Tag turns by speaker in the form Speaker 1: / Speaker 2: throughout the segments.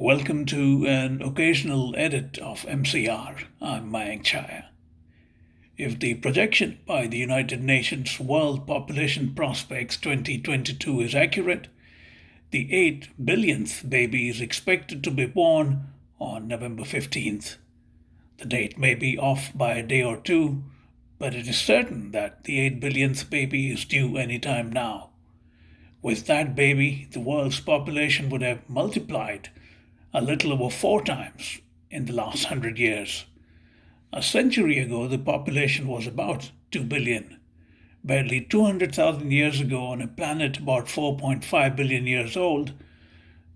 Speaker 1: Welcome to an occasional edit of MCR. I'm Mayank Chaya. If the projection by the United Nations World Population Prospects 2022 is accurate, the 8 billionth baby is expected to be born on November 15th. The date may be off by a day or two, but it is certain that the 8 billionth baby is due any time now. With that baby, the world's population would have multiplied a little over 4 times in the last 100 years. A century ago, the population was about 2 billion. Barely 200,000 years ago, on a planet about 4.5 billion years old,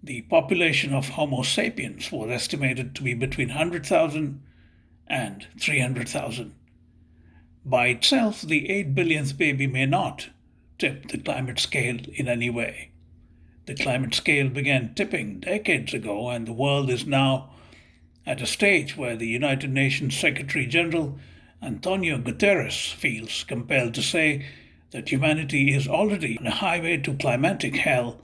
Speaker 1: the population of Homo sapiens was estimated to be between 100,000 and 300,000. By itself, the 8 billionth baby may not tip the climate scale in any way. The climate scale began tipping decades ago, and the world is now at a stage where the United Nations Secretary General Antonio Guterres feels compelled to say that humanity is already on a highway to climatic hell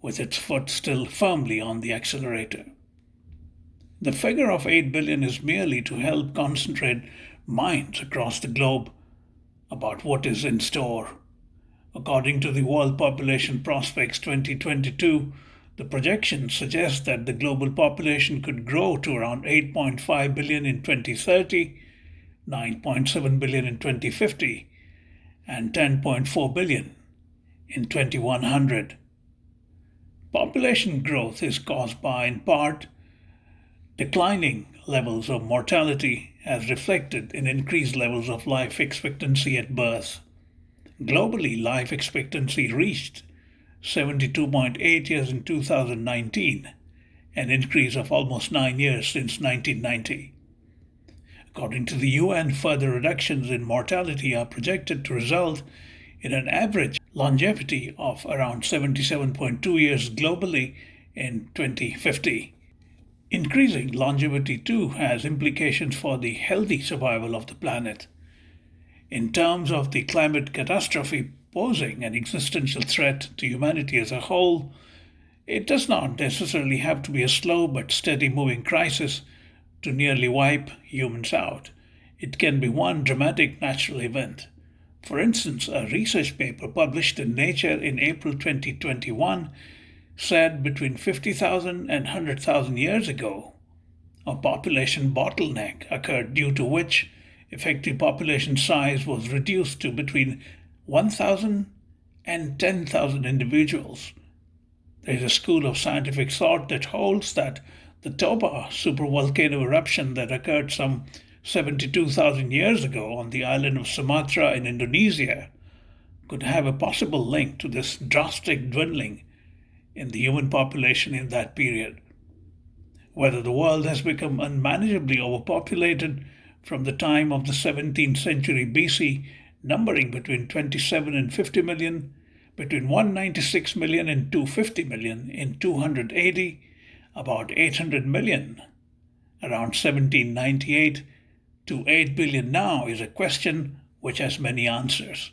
Speaker 1: with its foot still firmly on the accelerator. The figure of 8 billion is merely to help concentrate minds across the globe about what is in store. According to the World Population Prospects 2022, the projections suggest that the global population could grow to around 8.5 billion in 2030, 9.7 billion in 2050, and 10.4 billion in 2100. Population growth is caused by, in part, declining levels of mortality as reflected in increased levels of life expectancy at birth. Globally, life expectancy reached 72.8 years in 2019, an increase of almost 9 years since 1990. According to the UN, further reductions in mortality are projected to result in an average longevity of around 77.2 years globally in 2050. Increasing longevity, too, has implications for the healthy survival of the planet. In terms of the climate catastrophe posing an existential threat to humanity as a whole, it does not necessarily have to be a slow but steady moving crisis to nearly wipe humans out. It can be one dramatic natural event. For instance, a research paper published in Nature in April 2021 said between 50,000 and 100,000 years ago, a population bottleneck occurred due to which effective population size was reduced to between 1,000 and 10,000 individuals. There is a school of scientific thought that holds that the Toba supervolcano eruption that occurred some 72,000 years ago on the island of Sumatra in Indonesia could have a possible link to this drastic dwindling in the human population in that period. Whether the world has become unmanageably overpopulated from the time of the 17th century BC, numbering between 27 and 50 million, between 196 million and 250 million in 280, about 800 million around 1798, to 8 billion now is a question which has many answers.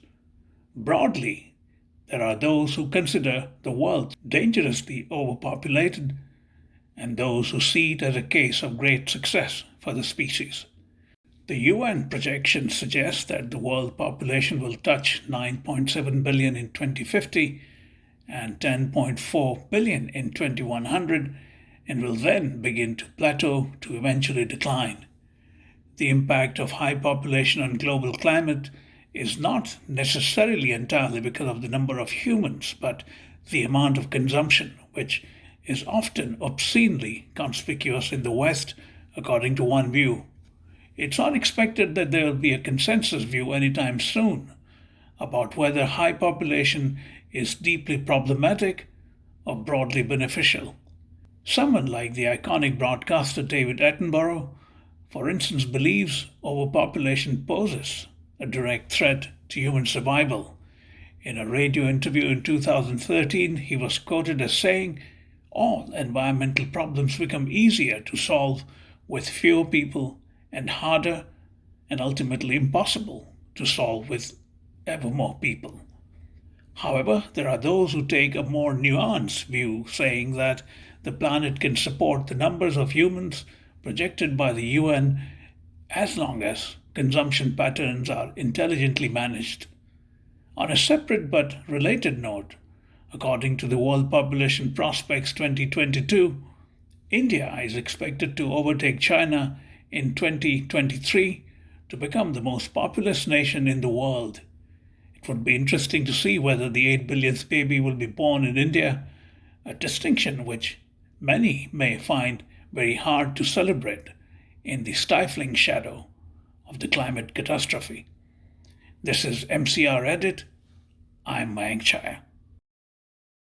Speaker 1: Broadly, there are those who consider the world dangerously overpopulated and those who see it as a case of great success for the species. The UN projections suggest that the world population will touch 9.7 billion in 2050 and 10.4 billion in 2100 and will then begin to plateau to eventually decline. The impact of high population on global climate is not necessarily entirely because of the number of humans, but the amount of consumption, which is often obscenely conspicuous in the West, according to one view. It's not expected that there will be a consensus view anytime soon about whether high population is deeply problematic or broadly beneficial. Someone like the iconic broadcaster David Attenborough, for instance, believes overpopulation poses a direct threat to human survival. In a radio interview in 2013, he was quoted as saying, "All environmental problems become easier to solve with fewer people and harder and ultimately impossible to solve with ever more people." However, there are those who take a more nuanced view, saying that the planet can support the numbers of humans projected by the UN as long as consumption patterns are intelligently managed. On a separate but related note, according to the World Population Prospects 2022, India is expected to overtake China in 2023 to become the most populous nation in the world. It would be interesting to see whether the 8 billionth baby will be born in India, a distinction which many may find very hard to celebrate in the stifling shadow of the climate catastrophe. This is MCR Edit. I'm Mayank Chaya.